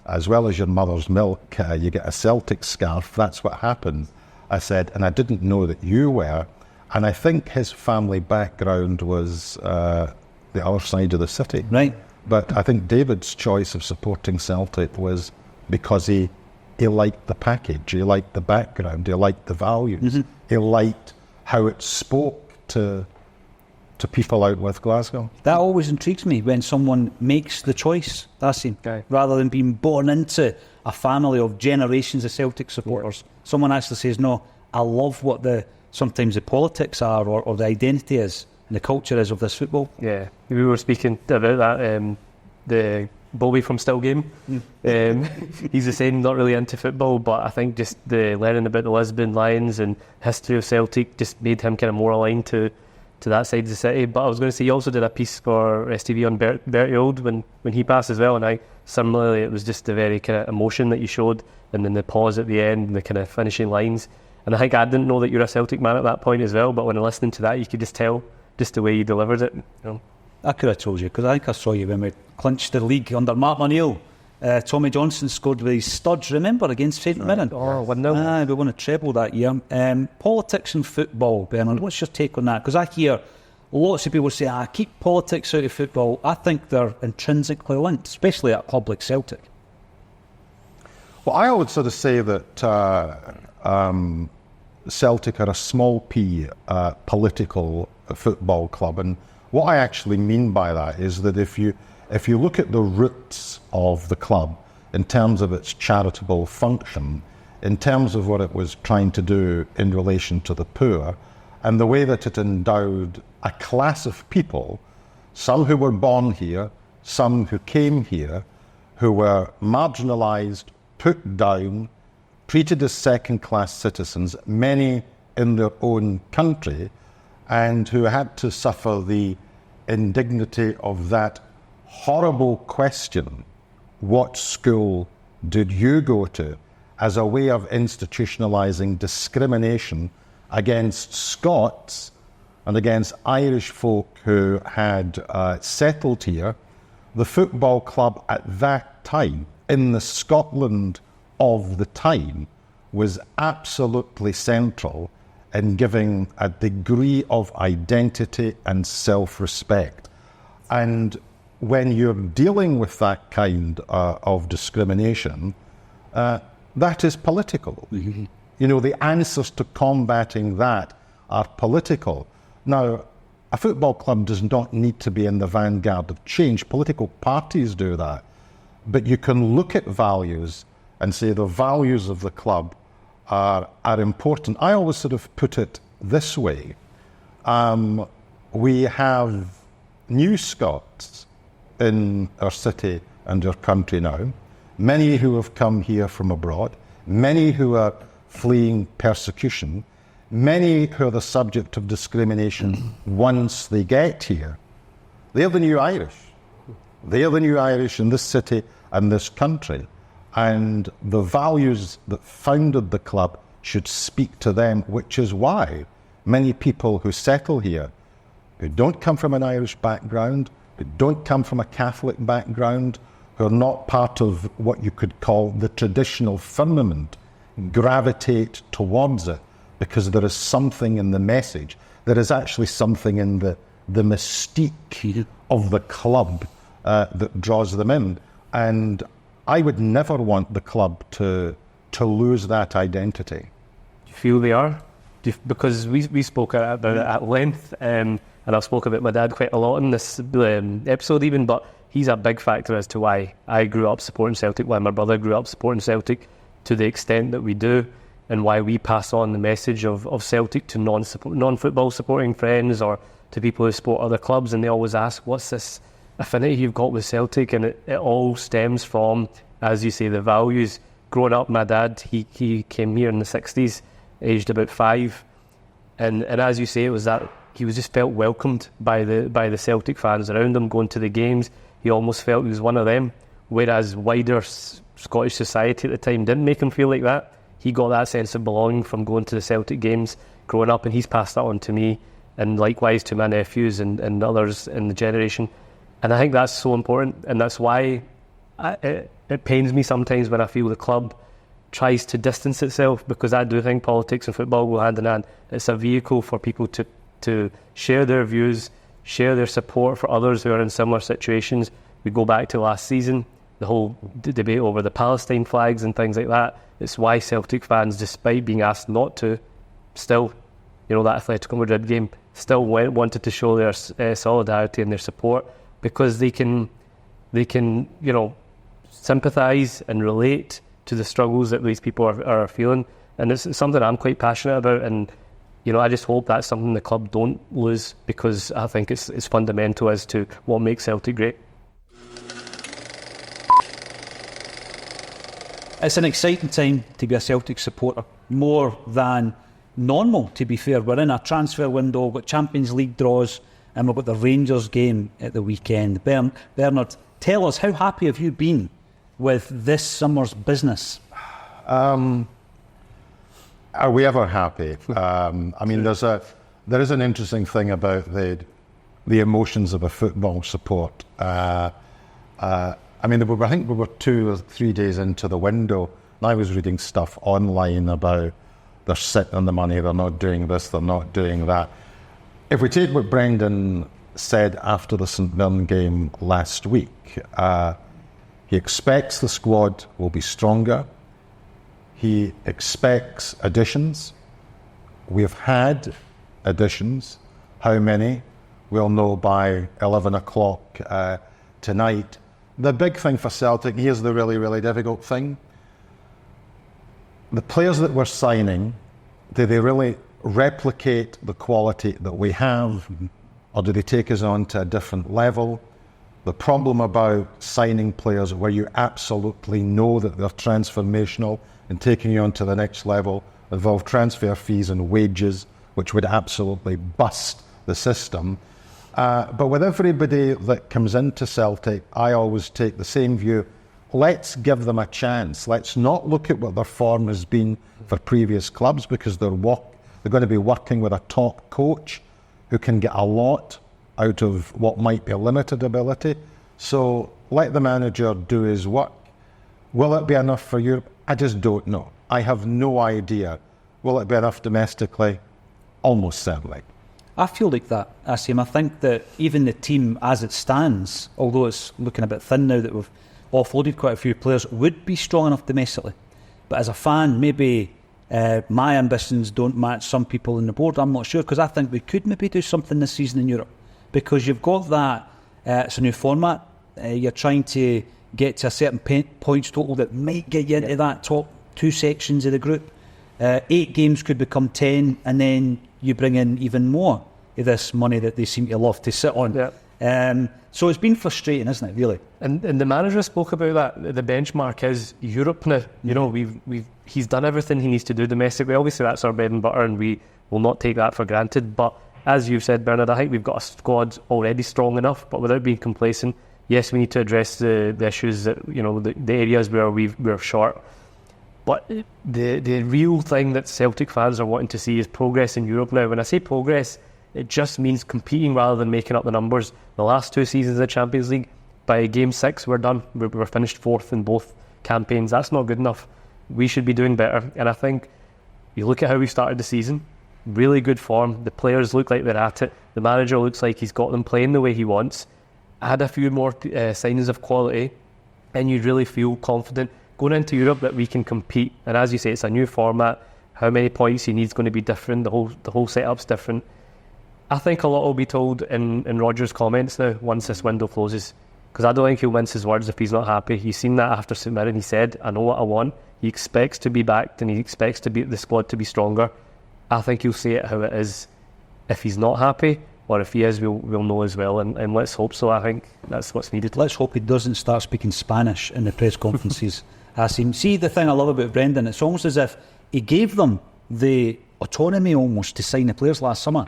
As well as your mother's milk, you get a Celtic scarf. That's what happened. I said, and I didn't know that you were. And I think his family background was the other side of the city. Right. But I think David's choice of supporting Celtic was because he liked the package, he liked the background, he liked the values, he liked how it spoke to people out with Glasgow. That always intrigues me when someone makes the choice, rather than being born into a family of generations of Celtic supporters. Someone actually says, no, I love what sometimes the politics are, or the identity is, and the culture is of this football. Yeah, we were speaking about that, the Bobby from Still Game. He's the same, not really into football, but I think just the learning about the Lisbon Lions and history of Celtic just made him kind of more aligned to that side of the city. But I was going to say, you also did a piece for STV on Bertie Auld when he passed as well, and similarly, it was just the very kind of emotion that you showed, and then the pause at the end and the kind of finishing lines. And I think I didn't know that you're a Celtic man at that point as well, but when listening to that, you could just tell just the way you delivered it. You know? I could have told you, because I think I saw you when we clinched the league under Mark O'Neill. Tommy Johnson scored with his studs, remember, against St Mirren. Oh, 1-0. We won a treble that year. Politics and football, Bernard, what's your take on that? Because I hear lots of people say, keep politics out of football. I think they're intrinsically linked, especially at a club like Celtic. Well, I would sort of say that Celtic are a small p political football club, and what I actually mean by that is that if you look at the roots of the club in terms of its charitable function, in terms of what it was trying to do in relation to the poor, and the way that it endowed a class of people, some who were born here, some who came here, who were marginalised, put down, treated as second-class citizens, many in their own country, and who had to suffer the indignity of that horrible question, what school did you go to, as a way of institutionalising discrimination against Scots and against Irish folk who had settled here. The football club at that time, in the Scotland of the time, was absolutely central in giving a degree of identity and self-respect. And when you're dealing with that kind of discrimination, that is political. You know, the answers to combating that are political. Now, a football club does not need to be in the vanguard of change. Political parties do that. But you can look at values and say the values of the club are important. I always sort of put it this way. We have new Scots in our city and our country now, many who have come here from abroad, many who are fleeing persecution, many who are the subject of discrimination once they get here. They're the new Irish. They are the new Irish in this city and this country. And the values that founded the club should speak to them, which is why many people who settle here, who don't come from an Irish background, who don't come from a Catholic background, who are not part of what you could call the traditional firmament gravitate towards it because there is something in the message. There is actually something in the mystique of the club that draws them in. And I would never want the club to lose that identity. Do you feel they are? Because we spoke about it at length, and I've spoken about my dad quite a lot in this episode even, but he's a big factor as to why I grew up supporting Celtic, why my brother grew up supporting Celtic to the extent that we do, and why we pass on the message of Celtic to non-football supporting friends or to people who support other clubs, and they always ask, what's this affinity you've got with Celtic? And it all stems from, as you say, the values. Growing up, my dad, he came here in the 60s, aged about 5, and as you say, it was that he was just felt welcomed by the Celtic fans around him, going to the games. He almost felt he was one of them, whereas wider Scottish society at the time didn't make him feel like that. He got that sense of belonging from going to the Celtic games growing up, and he's passed that on to me, and likewise to my nephews and others in the generation. And I think that's so important, and that's why it pains me sometimes when I feel the club tries to distance itself, because I do think politics and football go hand in hand. It's a vehicle for people to share their views, share their support for others who are in similar situations. We go back to last season, the whole debate over the Palestine flags and things like that. It's why Celtic fans, despite being asked not to, still, that Atletico Madrid game, still wanted to show their solidarity and their support, because they can sympathise and relate to the struggles that these people are feeling. And it's something I'm quite passionate about, and I just hope that's something the club don't lose, because I think it's fundamental as to what makes Celtic great. It's an exciting time to be a Celtic supporter, more than normal, to be fair. We're in a transfer window, we've got Champions League draws, and we've got the Rangers game at the weekend. Bernard, tell us, how happy have you been with this summer's business? Are we ever happy? There is an interesting thing about the emotions of a football support. I think we were 2 or 3 days into the window, and I was reading stuff online about they're sitting on the money, they're not doing this, they're not doing that. If we take what Brendan said after the St Mirren game last week, he expects the squad will be stronger. He expects additions. We've had additions. How many? We'll know by 11 o'clock tonight. The big thing for Celtic, here's the really, really difficult thing. The players that we're signing, do they really replicate the quality that we have, or do they take us on to a different level? The problem about signing players where you absolutely know that they're transformational and taking you on to the next level involve transfer fees and wages, which would absolutely bust the system. But with everybody that comes into Celtic, I always take the same view. Let's give them a chance. Let's not look at what their form has been for previous clubs, because they're going to be working with a top coach who can get a lot out of what might be a limited ability. So let the manager do his work. Will it be enough for Europe? I just don't know. I have no idea. Will it be enough domestically? Almost certainly. I feel like that, Acsom. I think that even the team as it stands, although it's looking a bit thin now that we've offloaded quite a few players, would be strong enough domestically. But as a fan, maybe my ambitions don't match some people in the board. I'm not sure, because I think we could maybe do something this season in Europe, because you've got that, it's a new format. You're trying to get to a certain points total that might get you into that top 2 sections of the group. 8 games could become 10, and then you bring in even more of this money that they seem to love to sit on. Yeah. So it's been frustrating, isn't it, really? And the manager spoke about that. The benchmark is Europe now. He's done everything he needs to do domestically. Obviously, that's our bread and butter, and we will not take that for granted. But as you've said, Bernard, I think we've got a squad already strong enough, but without being complacent. Yes, we need to address the issues that, the areas where we're short. But the real thing that Celtic fans are wanting to see is progress in Europe now. When I say progress, it just means competing rather than making up the numbers. The last 2 seasons of the Champions League, by game 6 we're done. We're finished 4th in both campaigns. That's not good enough. We should be doing better. And I think you look at how we started the season, really good form. The players look like they're at it. The manager looks like he's got them playing the way he wants. Add a few more signings of quality and you really feel confident going into Europe that we can compete. And as you say, it's a new format. How many points you need is going to be different. The whole setup's different. I think a lot will be told in Rodgers' comments now once this window closes, because I don't think he'll mince his words if he's not happy. You've seen that after St Mirren. He said, I know what I want. He expects to be backed and he expects the squad to be stronger. I think he'll say it how it is. If he's not happy, or if he is, we'll know as well, and let's hope so. I think that's what's needed. Let's hope he doesn't start speaking Spanish in the press conferences. See, the thing I love about Brendan, it's almost as if he gave them the autonomy almost to sign the players last summer,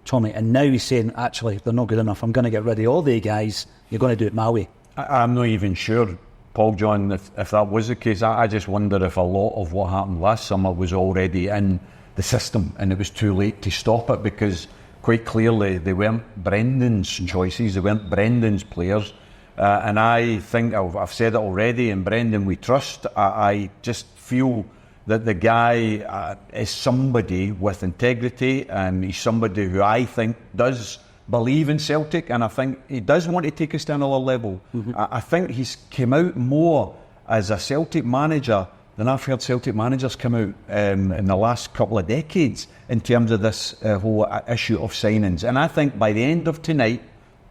Tommy, and now he's saying, actually, they're not good enough. I'm going to get rid of all the guys. You're going to do it my way. I'm not even sure, Paul John, if that was the case. I just wonder if a lot of what happened last summer was already in the system and it was too late to stop it, because quite clearly they weren't Brendan's choices, they weren't Brendan's players. And I think, I've said it already, and Brendan we trust. I just feel that the guy is somebody with integrity, and he's somebody who I think does believe in Celtic, and I think he does want to take us to another level. Mm-hmm. I think he's come out more as a Celtic manager than I've heard Celtic managers come out in the last couple of decades in terms of this whole issue of signings. And I think by the end of tonight,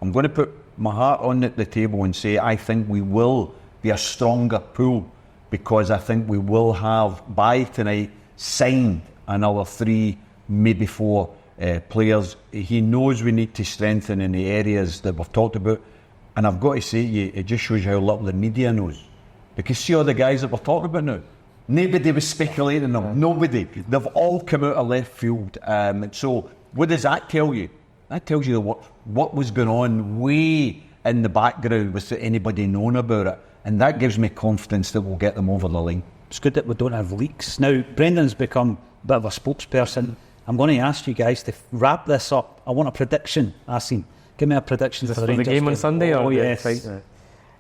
I'm going to put my heart on the table and say I think we will be a stronger pool, because I think we will have, by tonight, signed another 3, maybe 4 players. He knows we need to strengthen in the areas that we've talked about, and I've got to say to you, it just shows you how little the media knows. Because see all the guys that we're talking about now, nobody was speculating them, nobody. They've all come out of left field. So what does that tell you? That tells you what was going on way in the background without anybody knowing about it. And that gives me confidence that we'll get them over the line. It's good that we don't have leaks. Now, Brendan's become a bit of a spokesperson. I'm going to ask you guys to wrap this up. I want a prediction, Allison. Give me a prediction for the Rangers game on Sunday. Oh, yes.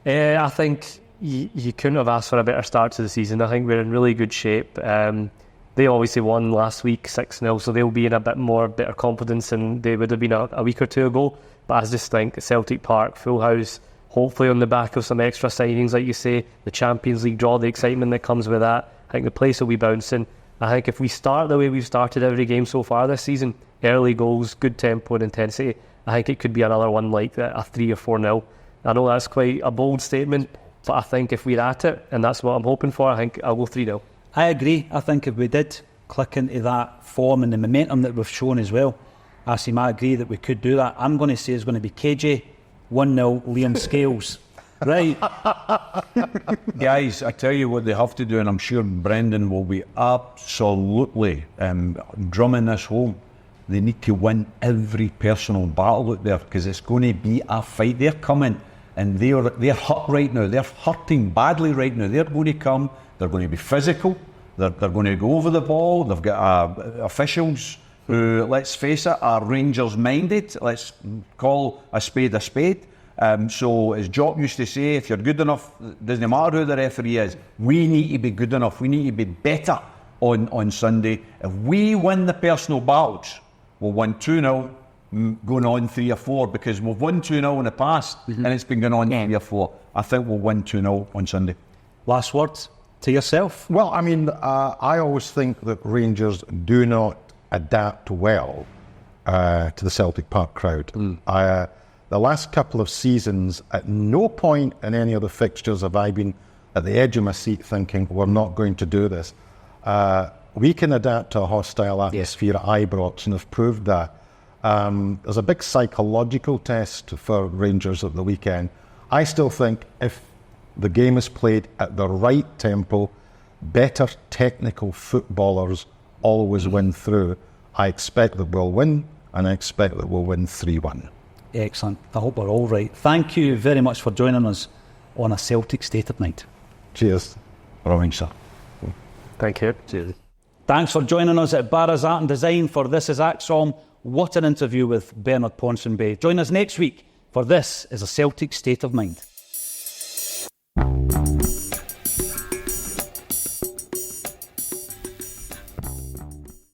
I think you couldn't have asked for a better start to the season. I think we're in really good shape. They obviously won last week 6-0, so they'll be in a bit more better confidence than they would have been a week or two ago. But I just think Celtic Park, full house, hopefully on the back of some extra signings, like you say, the Champions League draw, the excitement that comes with that. I think the place will be bouncing. I think if we start the way we've started every game so far this season, early goals, good tempo and intensity, I think it could be another one like that, a 3 or 4-0. I know that's quite a bold statement, but I think if we're at it, and that's what I'm hoping for, I think I'll go 3-0. I agree. I think if we did click into that form and the momentum that we've shown as well, I agree that we could do that. I'm going to say it's going to be KJ, 1-0, Liam Scales. Right. Guys, I tell you what they have to do, and I'm sure Brendan will be absolutely drumming this home. They need to win every personal battle out there, because it's going to be a fight. They're coming, and they're hurt right now. They're hurting badly right now. They're going to come. They're going to be physical. They're going to go over the ball. They've got officials who, let's face it, are Rangers minded. Let's call a spade a spade. So as Jock used to say, if you're good enough, it doesn't matter who the referee is. We need to be good enough. We need to be better on Sunday. If we win the personal battles, we'll win 2-0, going on 3 or 4, because we've won 2-0 in the past, and it's been going on 3 or 4. I think we'll win 2-0 on Sunday. Last words to yourself? Well, I mean, I always think that Rangers do not adapt well to the Celtic Park crowd. The last couple of seasons, at no point in any of the fixtures have I been at the edge of my seat thinking, we're not going to do this. We can adapt to a hostile atmosphere at Ibrox, and have proved that. There's a big psychological test for Rangers at the weekend. I still think if the game is played at the right tempo, better technical footballers always win through. I expect that we'll win, and I expect that we'll win 3-1. Excellent. I hope we're all right. Thank you very much for joining us on a Celtic State of Mind. Cheers. Rowing, sir. Thank you. Cheers. Thanks for joining us at Barra's Art and Design for This Is Acsom. What an interview with Bernard Ponsonby. Join us next week for This Is a Celtic State of Mind.